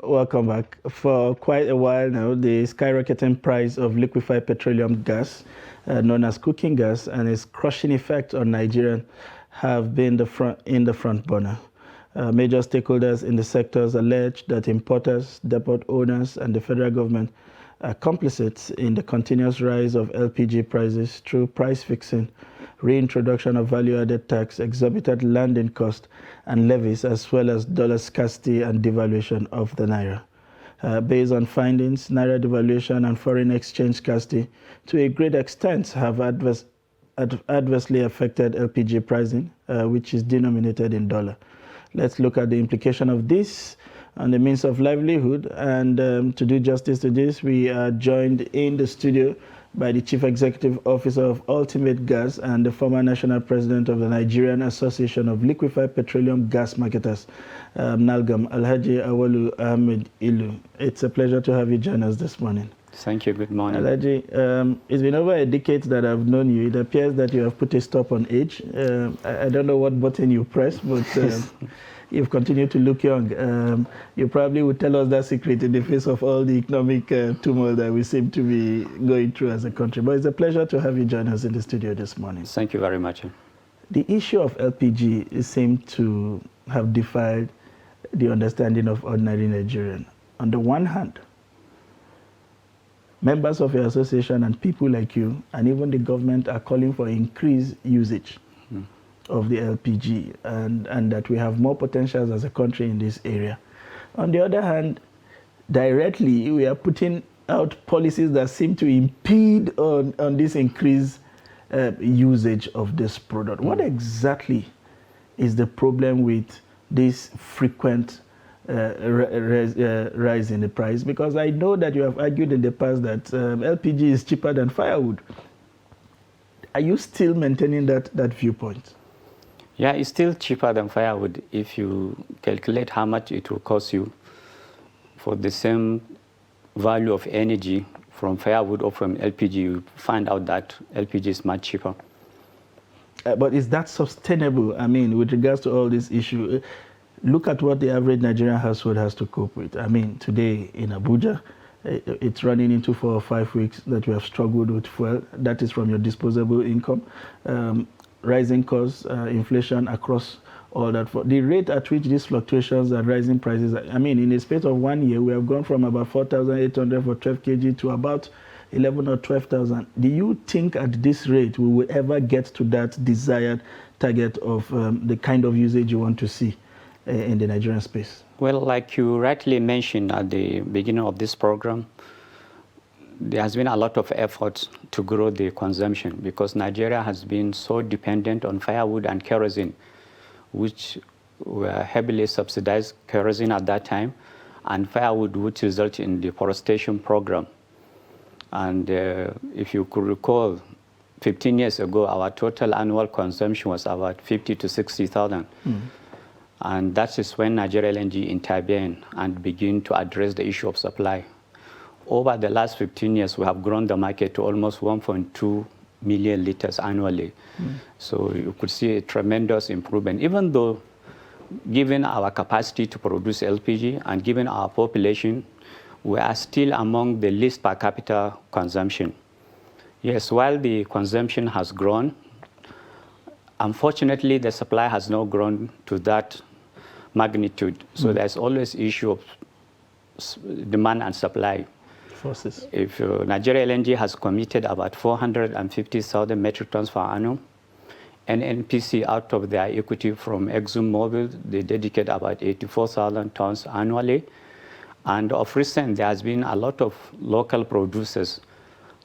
Welcome back. For quite a while now, the skyrocketing price of liquefied petroleum gas, known as cooking gas, and its crushing effect on Nigerians have been in the front burner. Major stakeholders in the sectors allege that importers, depot owners, and the federal government are complicit in the continuous rise of LPG prices through price fixing, reintroduction of value-added tax, exorbitant landing cost and levies, as well as dollar scarcity and devaluation of the naira. Based on findings, naira devaluation and foreign exchange scarcity to a great extent have adversely affected LPG pricing, which is denominated in dollar. Let's look at the implication of this on the means of livelihood. And to do justice to this, we are joined in the studio by the Chief Executive Officer of Ultimate Gas and the former National President of the Nigerian Association of Liquefied Petroleum Gas Marketers, NALGAM, Alhaji Awalu Ahmed Ilu. It's a pleasure to have you join us this morning. Thank you. Good morning. Alhaji, it's been over a decade that I've known you. It appears that you have put a stop on age. I don't know what button you pressed, but you've continued to look young. You probably would tell us that secret in the face of all the economic turmoil that we seem to be going through as a country. But it's a pleasure to have you join us in the studio this morning. Thank you very much. The issue of LPG seems to have defied the understanding of ordinary Nigerian. On the one hand, members of your association and people like you, and even the government, are calling for increased usage of the LPG, and that we have more potentials as a country in this area. On the other hand, directly, we are putting out policies that seem to impede on this increased usage of this product. What exactly is the problem with this frequent rise in the price? Because I know that you have argued in the past that LPG is cheaper than firewood. Are you still maintaining that viewpoint? Yeah, it's still cheaper than firewood if you calculate how much it will cost you for the same value of energy from firewood or from LPG. You find out that LPG is much cheaper. But is that sustainable? I mean, with regards to all this issue, look at what the average Nigerian household has to cope with. I mean, today in Abuja, it's running into 4 or 5 weeks that we have struggled with fuel. That is from your disposable income. Rising costs, inflation across all that. The rate at which these fluctuations and rising prices, I mean, in a space of 1 year, we have gone from about 4,800 for 12 kg to about 11 or 12,000. Do you think at this rate we will ever get to that desired target of the kind of usage you want to see in the Nigerian space? Well, like you rightly mentioned at the beginning of this program, there has been a lot of efforts to grow the consumption because Nigeria has been so dependent on firewood and kerosene, which were heavily subsidized kerosene at that time, and firewood, which resulted in the deforestation program. And if you could recall, 15 years ago, our total annual consumption was about 50 to 60,000. And that is when Nigeria LNG intervened and began to address the issue of supply. Over the last 15 years, we have grown the market to almost 1.2 million liters annually. So you could see a tremendous improvement, even though given our capacity to produce LPG and given our population, we are still among the least per capita consumption. Yes, while the consumption has grown, unfortunately, the supply has not grown to that magnitude. So there's always issue of demand and supply. Forces. If Nigeria LNG has committed about 450,000 metric tons per annum, and NPC, out of their equity from ExxonMobil, they dedicate about 84,000 tons annually. And of recent, there has been a lot of local producers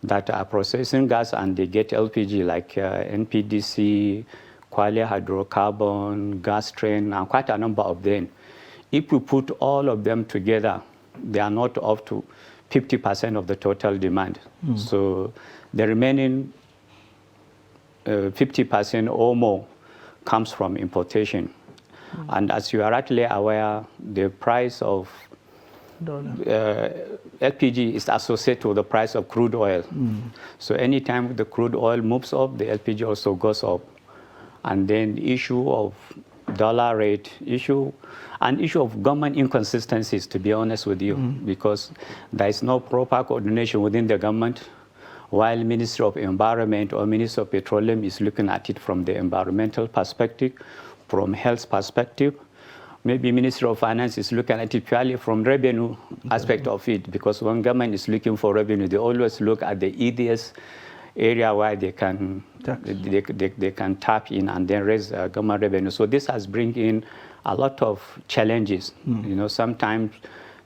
that are processing gas and they get LPG, like NPDC, Kwale Hydrocarbon, Gas Train, and quite a number of them. If we put all of them together, they are not up to 50% of the total demand. So the remaining 50% or more comes from importation. And as you are rightly aware, the price of LPG is associated with the price of crude oil. So anytime the crude oil moves up, the LPG also goes up. And then the issue of dollar rate issue, an issue of government inconsistencies, to be honest with you, because there is no proper coordination within the government, while Ministry of Environment or Ministry of Petroleum is looking at it from the environmental perspective, from health perspective. Maybe Ministry of Finance is looking at it purely from revenue aspect of it, because when government is looking for revenue, they always look at the easiest area where they can they can tap in and then raise government revenue. So this has bring in a lot of challenges. You know, sometimes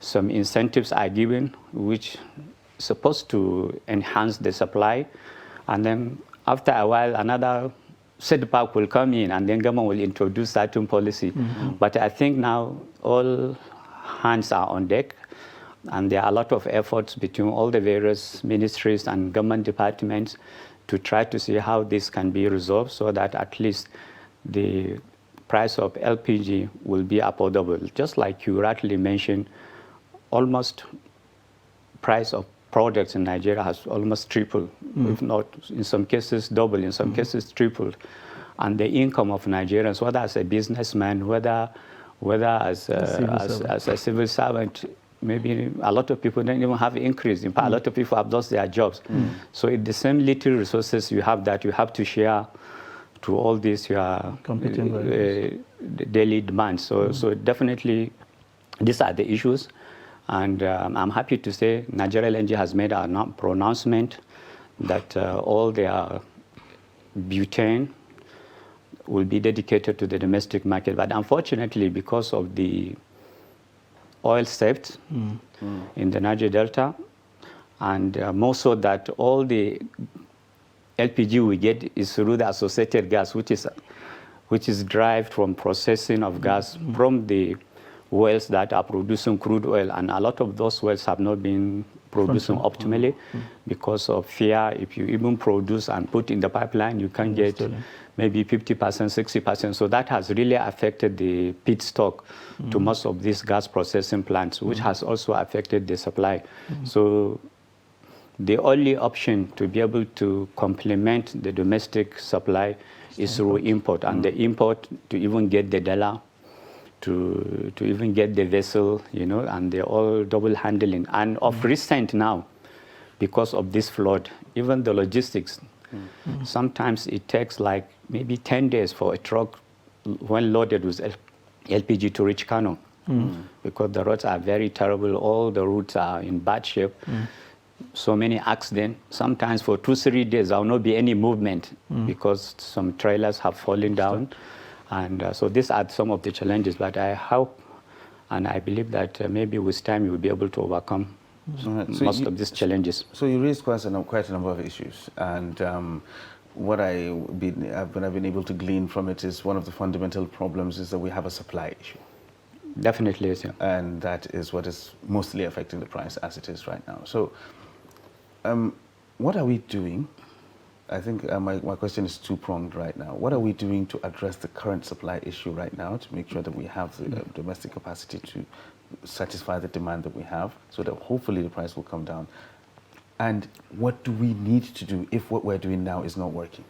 some incentives are given which supposed to enhance the supply, and then after a while another setback will come in, and then government will introduce certain policy. But I think now all hands are on deck, and there are a lot of efforts between all the various ministries and government departments to try to see how this can be resolved, so that at least the price of LPG will be affordable. Just like you rightly mentioned, almost price of products in Nigeria has almost tripled, if not in some cases double, in some cases tripled. And the income of Nigerians, whether as a businessman, whether as a civil servant, maybe a lot of people don't even have increase. In fact, a lot of people have lost their jobs. So it's the same little resources you have that you have to share to all these your daily demands. So definitely these are the issues. And I'm happy to say Nigeria LNG has made a pronouncement that all their butane will be dedicated to the domestic market. But unfortunately, because of the oil theft in the Niger Delta, and more so that all the LPG we get is through the associated gas, which is derived from processing of gas from the wells that are producing crude oil, and a lot of those wells have not been producing optimally because of fear. If you even produce and put in the pipeline, you can get maybe 50%, 60%. So that has really affected the pit stock to most of these gas processing plants, which has also affected the supply. So the only option to be able to complement the domestic supply is through import, and the import to even get the dollar, to even get the vessel, you know, and they're all double handling. And of recent now, because of this flood, even the logistics, sometimes it takes like maybe 10 days for a truck, when loaded with LPG, to reach Kano, because the roads are very terrible. All the routes are in bad shape. So many accidents. Sometimes for 2-3 days, there will not be any movement because some trailers have fallen down. And so these are some of the challenges, but I hope and I believe that maybe with time you will be able to overcome most of these challenges. So you raised quite a number of issues, and what I've been able to glean from it is one of the fundamental problems is that we have a supply issue. Definitely, yes. Yeah. And that is what is mostly affecting the price as it is right now. So what are we doing? I think my question is two-pronged right now. What are we doing to address the current supply issue right now to make sure that we have the domestic capacity to satisfy the demand that we have, so that hopefully the price will come down? And what do we need to do if what we're doing now is not working?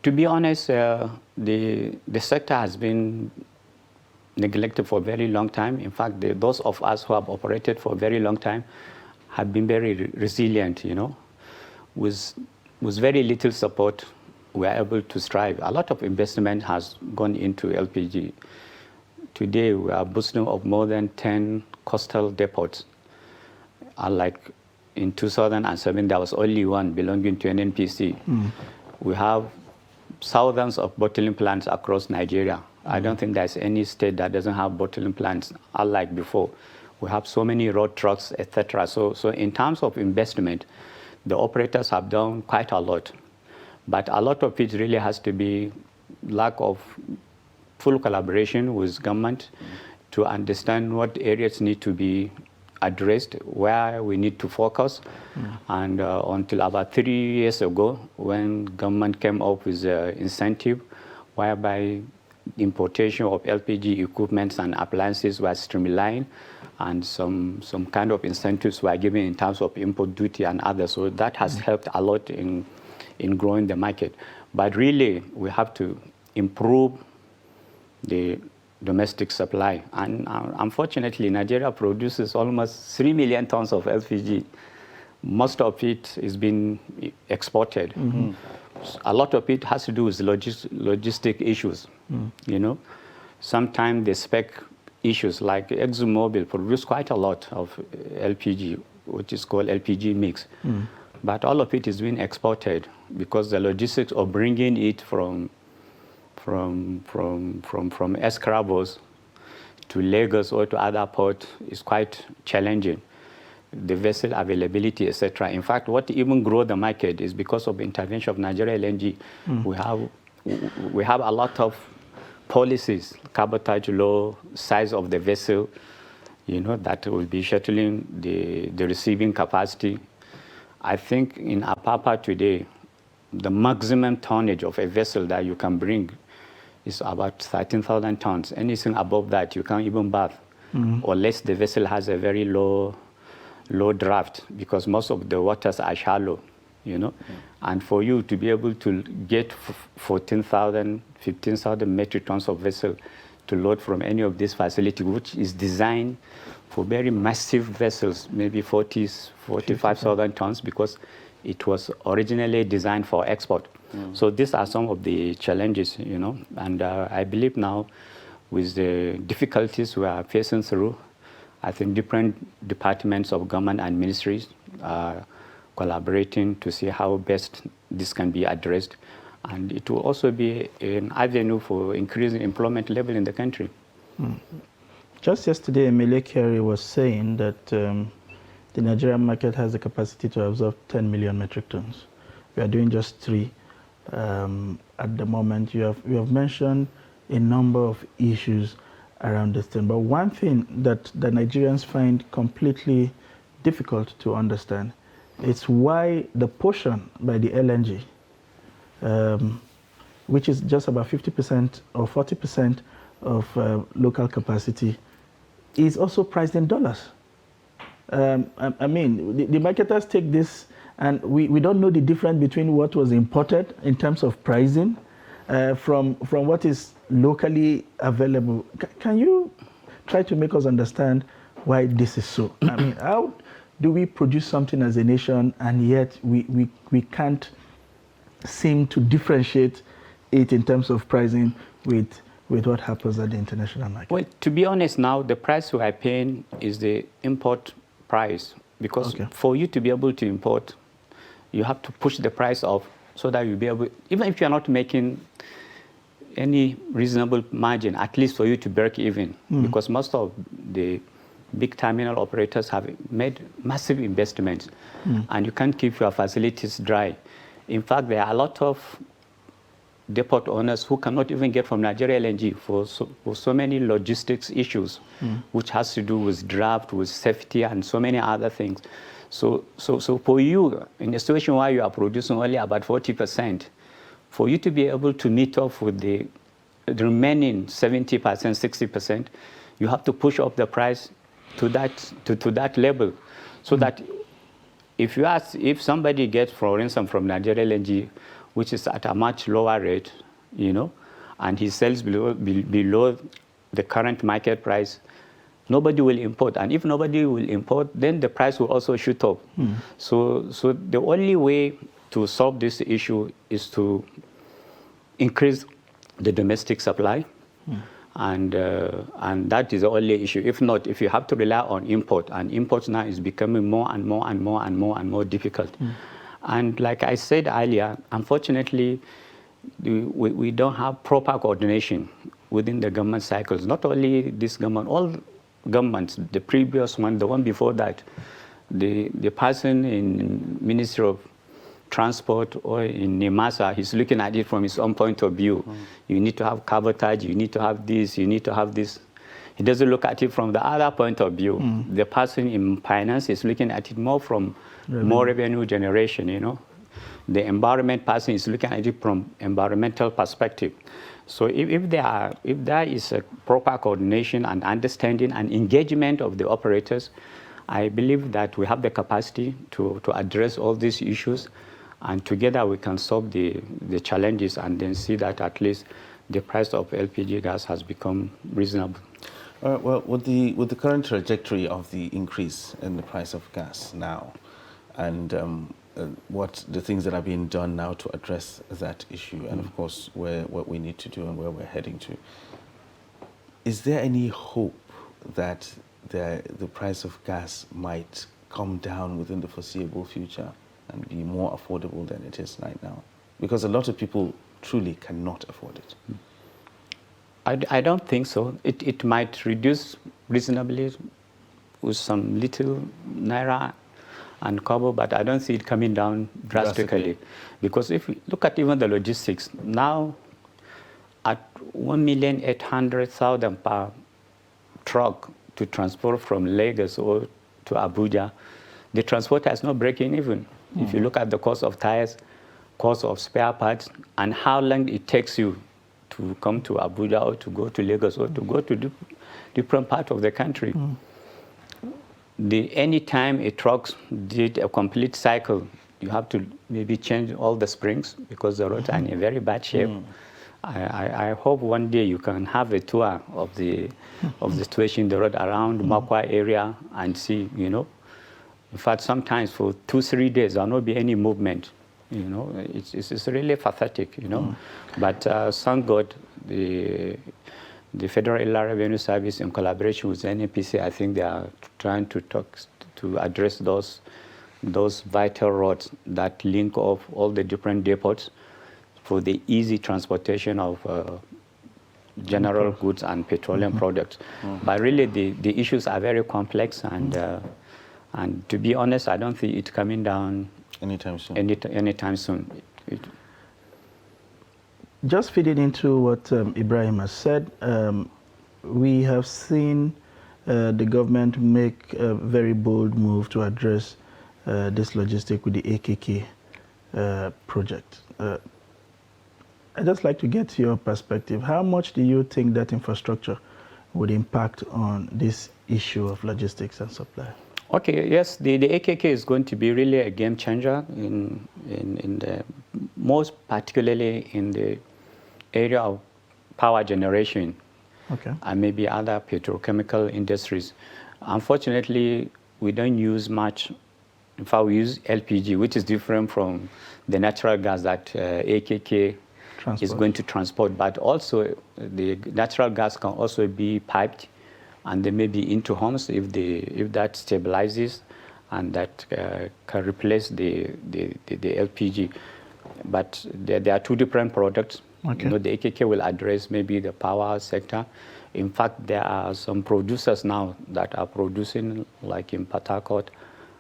To be honest, the sector has been neglected for a very long time. In fact, those of us who have operated for a very long time have been very resilient, you know. With very little support, we are able to strive. A lot of investment has gone into LPG. Today, we are boasting of more than 10 coastal depots. Unlike in 2007, there was only one belonging to an NPC. We have thousands of bottling plants across Nigeria. I don't think there's any state that doesn't have bottling plants, unlike before. We have so many road trucks, etc. So in terms of investment, the operators have done quite a lot. But a lot of it really has to be lack of full collaboration with government to understand what areas need to be addressed, where we need to focus. And until about 3 years ago, when government came up with an incentive whereby importation of LPG equipment and appliances was streamlined, and some kind of incentives were given in terms of import duty and others. So that has helped a lot in growing the market. But really, we have to improve the domestic supply. And unfortunately, Nigeria produces almost 3 million tons of LPG. Most of it is being exported. A lot of it has to do with logistic issues, you know. Sometimes the spec issues, like ExxonMobil produce quite a lot of LPG, which is called LPG mix. But all of it is being exported because the logistics of bringing it from Escravos to Lagos or to other ports is quite challenging. The vessel availability, etc. In fact, what even grow the market is because of the intervention of Nigeria LNG. We have a lot of policies, cabotage law, size of the vessel, you know, that will be shuttling the receiving capacity. I think in Apapa today, the maximum tonnage of a vessel that you can bring is about 13,000 tons. Anything above that, you can't even berth, unless the vessel has a very low draft, because most of the waters are shallow, you know. And for you to be able to get 14,000, 15,000 metric tons of vessel to load from any of these facilities, which is designed for very massive vessels, maybe 45,000 tons, because it was originally designed for export. So these are some of the challenges, you know. And I believe now, with the difficulties we are facing through, I think different departments of government and ministries are collaborating to see how best this can be addressed. And it will also be an avenue for increasing employment level in the country. Just yesterday, Emile Kerry was saying that the Nigerian market has the capacity to absorb 10 million metric tons. We are doing just 3 at the moment. You have mentioned a number of issues around this thing. But one thing that the Nigerians find completely difficult to understand is why the portion by the LNG, which is just about 50% or 40% of local capacity, is also priced in dollars. I mean, the marketers take this, and we don't know the difference between what was imported in terms of pricing from what is locally available. Can you try to make us understand why this is so? I mean, how do we produce something as a nation, and yet we can't seem to differentiate it in terms of pricing with what happens at the international market? Well, to be honest now, the price we are paying is the import price, because for you to be able to import, you have to push the price up so that you'll be able, even if you're not making any reasonable margin, at least for you to break even, because most of the big terminal operators have made massive investments, and you can't keep your facilities dry. In fact, there are a lot of depot owners who cannot even get from Nigeria LNG for so many logistics issues, which has to do with draft, with safety, and so many other things. So for you, in a situation where you are producing only about 40%, for you to be able to meet up with the remaining 70%, 60%, you have to push up the price to that level, so that if somebody gets, for instance, from Nigeria LNG, which is at a much lower rate, you know, and he sells below the current market price, nobody will import. And if nobody will import, then the price will also shoot up. So the only way to solve this issue is to increase the domestic supply. And that is the only issue. If not, if you have to rely on import, and imports now is becoming more and more difficult. And like I said earlier, unfortunately, we don't have proper coordination within the government cycles. Not only this government, all governments, the previous one, the one before that, the person in Ministry of Transport or in NIMASA, he's looking at it from his own point of view. You need to have cabotage, you need to have this, you need to have this. He doesn't look at it from the other point of view. The person in finance is looking at it more from more revenue generation, you know. The environment person is looking at it from environmental perspective. So if there is a proper coordination and understanding and engagement of the operators, I believe that we have the capacity to address all these issues, and together we can solve the challenges, and then see that at least the price of LPG gas has become reasonable. Well, with the current trajectory of the increase in the price of gas now, and what the things that are being done now to address that issue, and of course what we need to do and where we're heading to, is there any hope that the price of gas might come down within the foreseeable future and be more affordable than it is right now? Because a lot of people truly cannot afford it. I don't think so. It might reduce reasonably with some little naira and kobo, but I don't see it coming down drastically. Because if you look at even the logistics, now at 1,800,000 per truck to transport from Lagos or to Abuja, the transporter is not breaking even. If you look at the cost of tires, cost of spare parts, and how long it takes you to come to Abuja or to go to Lagos or to go to different parts of the country. Anytime a truck did a complete cycle, you have to maybe change all the springs because the roads are in a very bad shape. I hope one day you can have a tour of the situation in the road around Makwa area and see, you know. In fact, sometimes for 2-3 days, there will not be any movement. You know, it's really pathetic, you know. But thank God, the Federal Inland Revenue Service, in collaboration with NNPC, I think they are trying to address those vital roads that link off all the different depots for the easy transportation of general goods and petroleum products. But really, the issues are very complex, and to be honest, I don't see it coming down anytime soon. Anytime soon. Just feeding into what Ibrahim has said, we have seen the government make a very bold move to address this logistic with the AKK project. I'd just like to get your perspective. How much do you think that infrastructure would impact on this issue of logistics and supply? Okay, yes, the AKK is going to be really a game changer in the most particularly in the area of power generation, and maybe other petrochemical industries. Unfortunately, we don't use much. In fact, we use LPG, which is different from the natural gas that AKK is going to transport. But also, the natural gas can also be piped, and they may be into homes if that stabilizes, and that can replace the LPG. But there are two different products. You know, the AKK will address maybe the power sector. In fact, there are some producers now that are producing, like in Port Harcourt,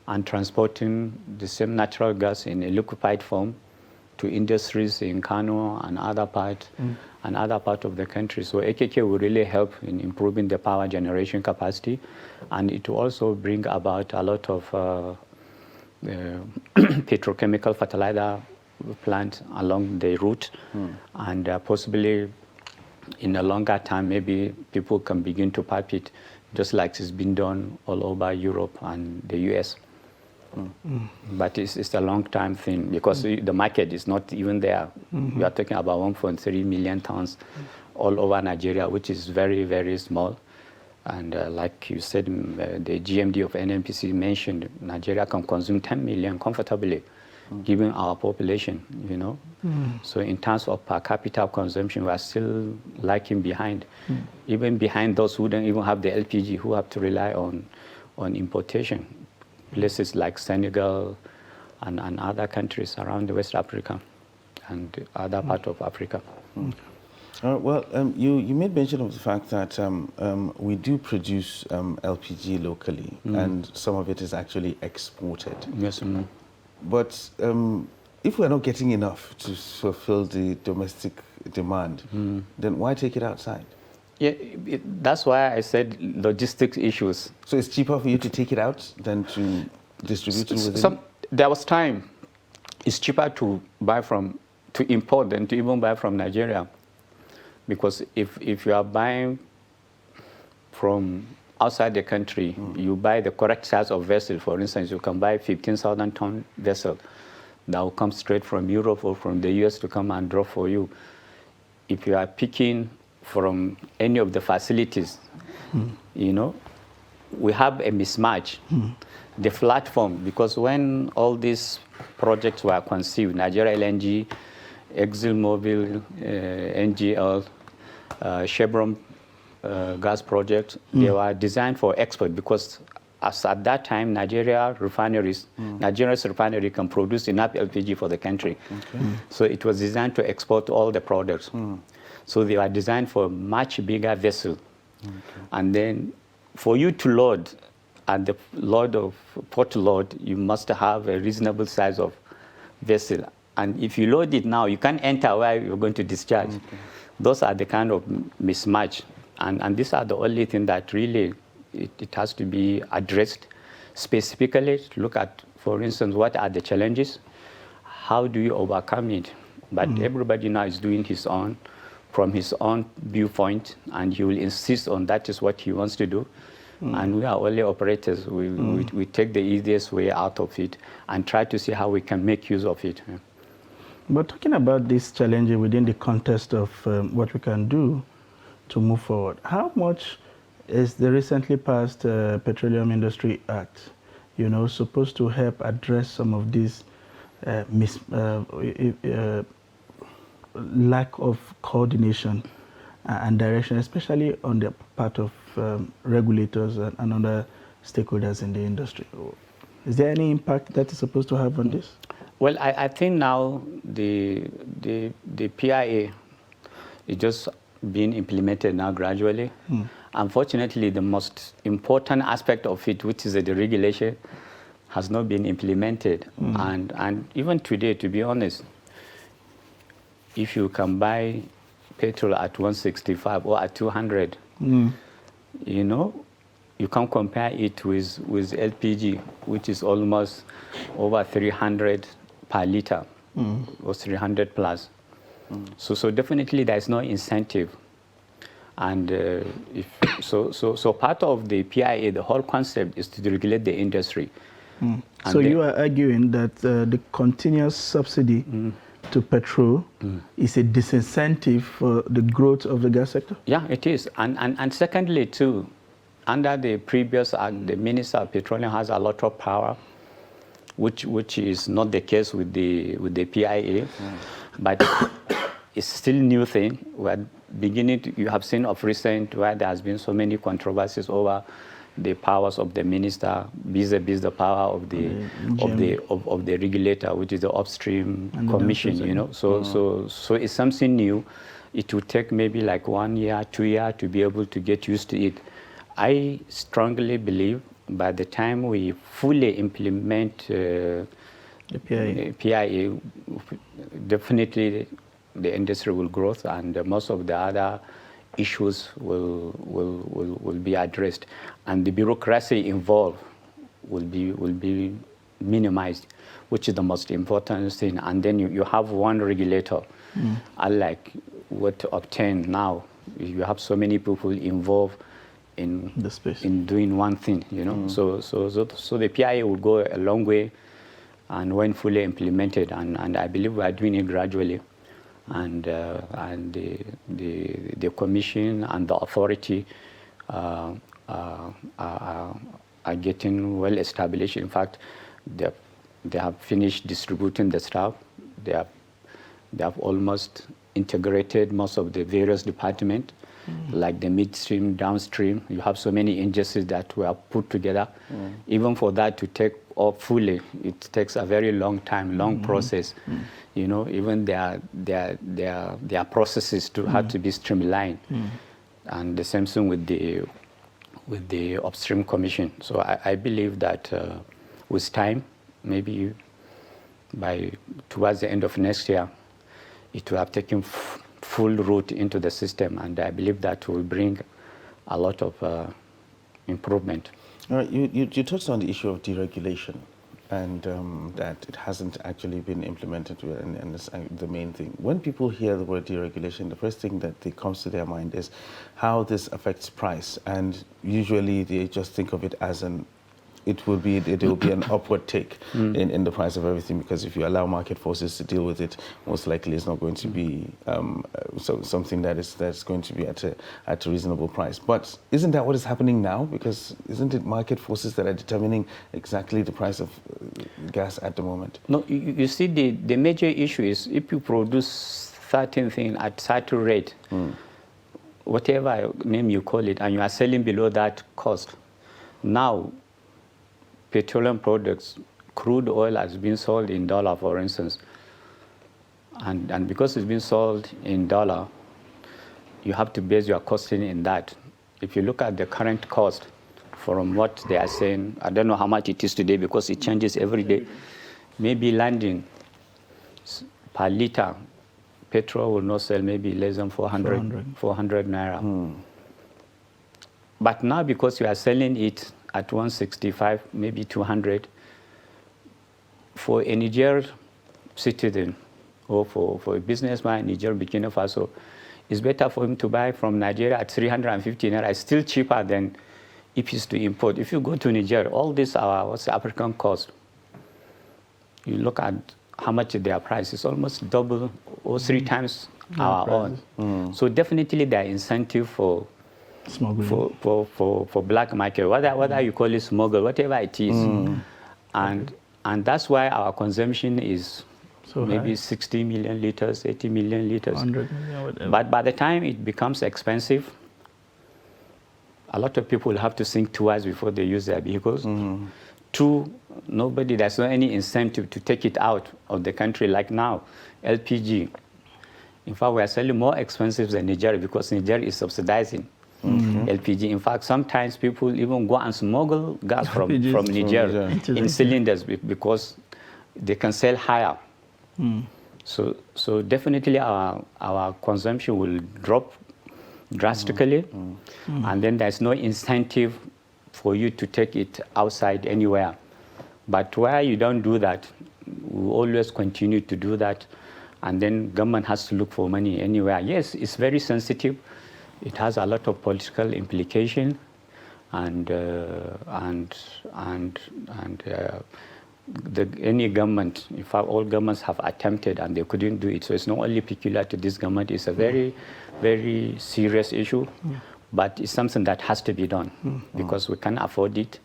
and transporting the same natural gas in a liquefied form to industries in Kano and other parts of the country. So AKK will really help in improving the power generation capacity, and it will also bring about a lot of petrochemical fertilizer plants along the route, and possibly in a longer time, maybe people can begin to pipe it, just like it's been done all over Europe and the US. But it's a long-time thing because the market is not even there. We are talking about 1.3 million tons all over Nigeria, which is very, very small. And like you said, the GMD of NNPC mentioned, Nigeria can consume 10 million comfortably, given our population, you know. So in terms of per capita consumption, we are still lagging behind, even behind those who don't even have the LPG, who have to rely on importation. Places like Senegal and other countries around West Africa and other parts of Africa. Well, you made mention of the fact that we do produce LPG locally, and some of it is actually exported. Yes. But if we're not getting enough to fulfill the domestic demand, then why take it outside? Yeah, that's why I said logistics issues. So it's cheaper for you to take it out than to distribute it within? There was time. It's cheaper to import than to even buy from Nigeria. Because if you are buying from outside the country, you buy the correct size of vessel. For instance, you can buy a 15,000-ton vessel that will come straight from Europe or from the US to come and drop for you. if you are picking from any of the facilities, you know, we have a mismatch. The platform, because when all these projects were conceived, Nigeria LNG, ExxonMobil, NGL, Chevron gas project, they were designed for export because as at that time, Nigeria's refinery can produce enough LPG for the country. So it was designed to export all the products. So they were designed for a much bigger vessel. And then for you to load, at the port load, you must have a reasonable size of vessel. And if you load it now, you can't enter where you're going to discharge. Those are the kind of mismatch. And these are the only thing that really it has to be addressed specifically to look at, for instance, what are the challenges? How do you overcome it? But everybody now is doing his own, from his own viewpoint, and he will insist on that is what he wants to do. And we are only operators. We take the easiest way out of it and try to see how we can make use of it. But talking about this challenge within the context of what we can do to move forward, how much is the recently passed Petroleum Industry Act, you know, supposed to help address some of these lack of coordination and direction, especially on the part of regulators and other stakeholders in the industry? Is there any impact that is supposed to have on this? Well, I think now the PIA is just being implemented now gradually. Unfortunately, the most important aspect of it, which is the regulation, has not been implemented. And even today, to be honest, if you can buy petrol at 165 or at 200, you know, you can compare it with LPG, which is almost over 300 per liter, or 300 plus. So definitely there's no incentive. And so part of the PIA, the whole concept is to regulate the industry. So you are arguing that the continuous subsidy to petrol is a disincentive for the growth of the gas sector? Yeah, it is. And secondly, too, under the previous act, the Minister of Petroleum has a lot of power, which is not the case with the PIA. But it's still new thing. We're beginning to, you have seen of recent where there has been so many controversies over the powers of the minister vis-a-vis the power of the regulator, which is the upstream and commission. You know, so it's something new. It will take maybe like 1 year, 2 years to be able to get used to it. I strongly believe by the time we fully implement the PIA, definitely the industry will grow, and most of the other issues will be addressed, and the bureaucracy involved will be minimized, which is the most important thing. And then you have one regulator, unlike what to obtain now. You have so many people involved in the space, in doing one thing, you know. So the PIA will go a long way, and when fully implemented, and I believe we are doing it gradually, and the commission and the authority are getting well established. In fact, they have finished distributing the stuff. They have almost integrated most of the various departments, like the midstream, downstream. You have so many agencies that were put together. Even for that to take off fully, it takes a very long time, long process. You know, even their processes have to be streamlined. And the same thing with the upstream commission. So I believe that with time, maybe towards the end of next year, it will have taken full root into the system, and I believe that will bring a lot of improvement. All right, you touched on the issue of deregulation, and that it hasn't actually been implemented, and it's the main thing. When people hear the word deregulation, the first thing that comes to their mind is how this affects price, and usually they just think of it as an it will be an upward take in the price of everything, because if you allow market forces to deal with it, most likely it's not going to be something that's going to be at a reasonable price. But isn't that what is happening now? Because isn't it market forces that are determining exactly the price of gas at the moment? No, you see, the major issue is if you produce certain thing at certain rate, whatever name you call it, and you are selling below that cost. Now, petroleum products, crude oil has been sold in dollar, for instance. And because it's been sold in dollar, you have to base your costing in that. If you look at the current cost from what they are saying, I don't know how much it is today because it changes every day. Maybe landing per liter, petrol will not sell maybe less than 400 naira. But now because you are selling it at 165, maybe 200, for a Niger citizen or for a businessman in Niger, Burkina Faso, it's better for him to buy from Nigeria at 350 naira. It's still cheaper than if he's to import. If you go to Niger, all these are what's the African cost. You look at how much their price is, almost double or 3 times our own. So definitely there are incentive for smuggling, for black market, whether you call it smuggle, whatever it is. And that's why our consumption is so maybe high. 60 million liters, 80 million liters. 100 million, whatever. But by the time it becomes expensive, a lot of people have to think twice before they use their vehicles. 2, there's not any incentive to take it out of the country like now, LPG. In fact, we are selling more expensive than Nigeria because Nigeria is subsidizing LPG. In fact, sometimes people even go and smuggle gas from Niger in cylinders because they can sell higher. So definitely our consumption will drop drastically, and then there's no incentive for you to take it outside anywhere. But where you don't do that, we always continue to do that, and then government has to look for money anywhere. Yes, it's very sensitive. It has a lot of political implication, and any government, in fact, all governments have attempted and they couldn't do it. So it's not only peculiar to this government. It's a very, very serious issue, but it's something that has to be done because we can't afford it,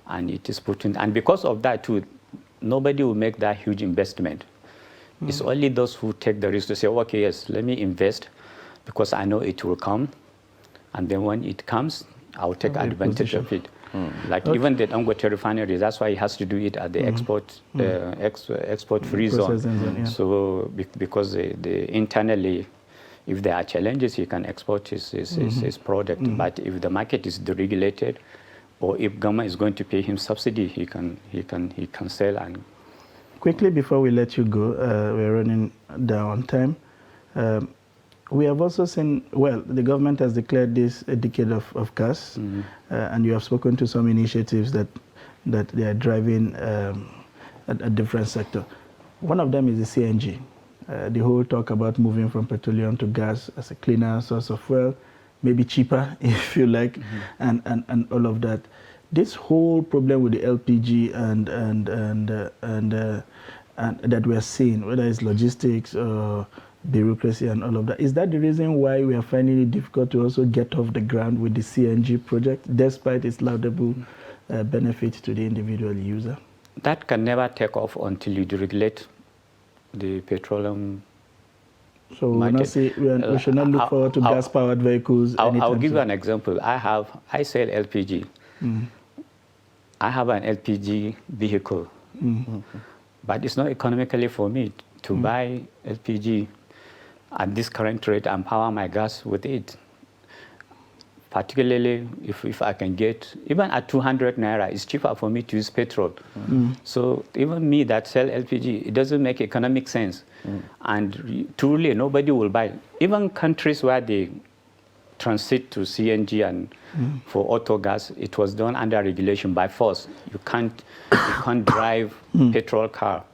and it is put in. And because of that too, nobody will make that huge investment. It's only those who take the risk to say, okay, yes, let me invest because I know it will come, and then when it comes, I'll take advantage of it. Like even the Dangote refinery, that's why he has to do it at the export-free zone. So because internally, if there are challenges, he can export his product. But if the market is deregulated, or if government is going to pay him subsidy, he can sell. And quickly before we let you go, we're running down on time. We have also seen, well, the government has declared this a decade of gas, and you have spoken to some initiatives that they are driving a different sector. One of them is the CNG. The whole talk about moving from petroleum to gas as a cleaner source of fuel, maybe cheaper if you like, and all of that. This whole problem with the LPG and that we are seeing, whether it's logistics or bureaucracy and all of that, is that the reason why we are finding it difficult to also get off the ground with the CNG project, despite its laudable benefit to the individual user? That can never take off until you deregulate the petroleum. So we should not look forward to gas-powered vehicles. I'll give you an example. I sell LPG. I have an LPG vehicle, but it's not economically for me to buy LPG at this current rate and power my gas with it. Particularly if I can get, even at 200 naira, it's cheaper for me to use petrol. So even me that sell LPG, it doesn't make economic sense. And truly, nobody will buy. Even countries where they transit to CNG and for auto gas, it was done under regulation by force. You can't drive petrol car.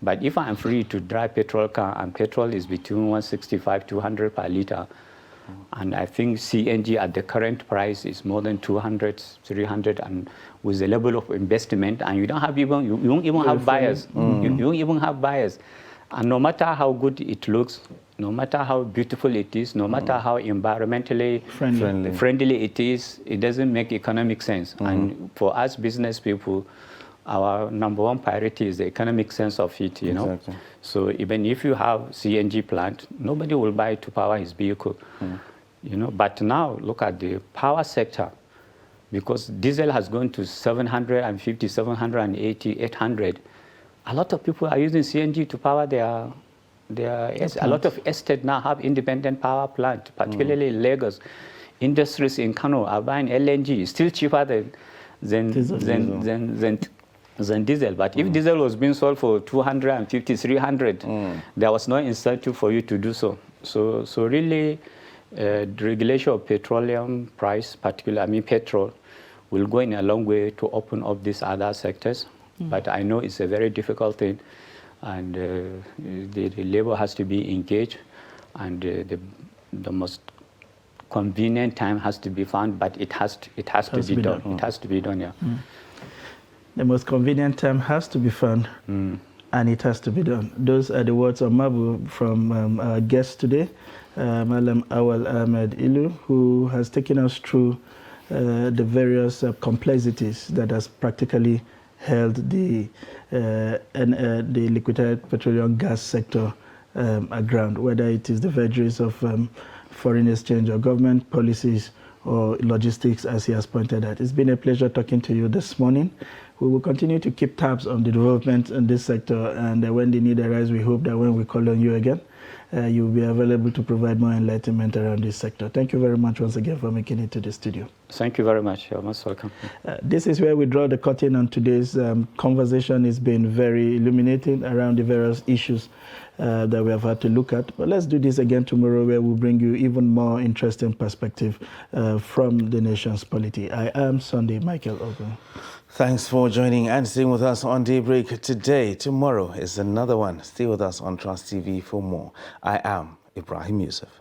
But if I'm free to drive petrol car and petrol is between 165 to 200 per liter, And I think CNG at the current price is more than 200, 300, and with the level of investment, and you don't have even, you won't even have buyers. You won't even have buyers. And no matter how good it looks, no matter how beautiful it is, no matter how environmentally friendly it is, it doesn't make economic sense. And for us business people, our number one priority is the economic sense of it, you know. Exactly. So even if you have CNG plant, nobody will buy to power his vehicle, you know. But now look at the power sector, because diesel has gone to 750, 780, 800. A lot of people are using CNG to power their a lot of estates now have independent power plant, particularly in Lagos. Industries in Kano are buying LNG, still cheaper than diesel. But if diesel was being sold for 250, 300, there was no incentive for you to do so. So really, the regulation of petroleum price, particularly, I mean petrol, will go in a long way to open up these other sectors. But I know it's a very difficult thing, and the labor has to be engaged, and the most convenient time has to be found, but it has to be done. It has to be done, yeah. The most convenient time has to be found, and it has to be done. Those are the words of Mabu from our guest today, Malam Awal Ahmed Ilu, who has taken us through the various complexities that has practically held the liquefied petroleum gas sector aground, whether it is the vagaries of foreign exchange or government policies or logistics, as he has pointed out. It's been a pleasure talking to you this morning. We will continue to keep tabs on the development in this sector, and when the need arises, we hope that when we call on you again, you will be available to provide more enlightenment around this sector. Thank you very much once again for making it to the studio. Thank you very much. You're most welcome. This is where we draw the curtain on today's conversation. It's been very illuminating around the various issues that we have had to look at. But let's do this again tomorrow, where we'll bring you even more interesting perspective from the nation's polity. I am Sunday Michael Ogun. Thanks for joining and staying with us on Daybreak today. Tomorrow is another one. Stay with us on Trust TV for more. I am Ibrahim Yusuf.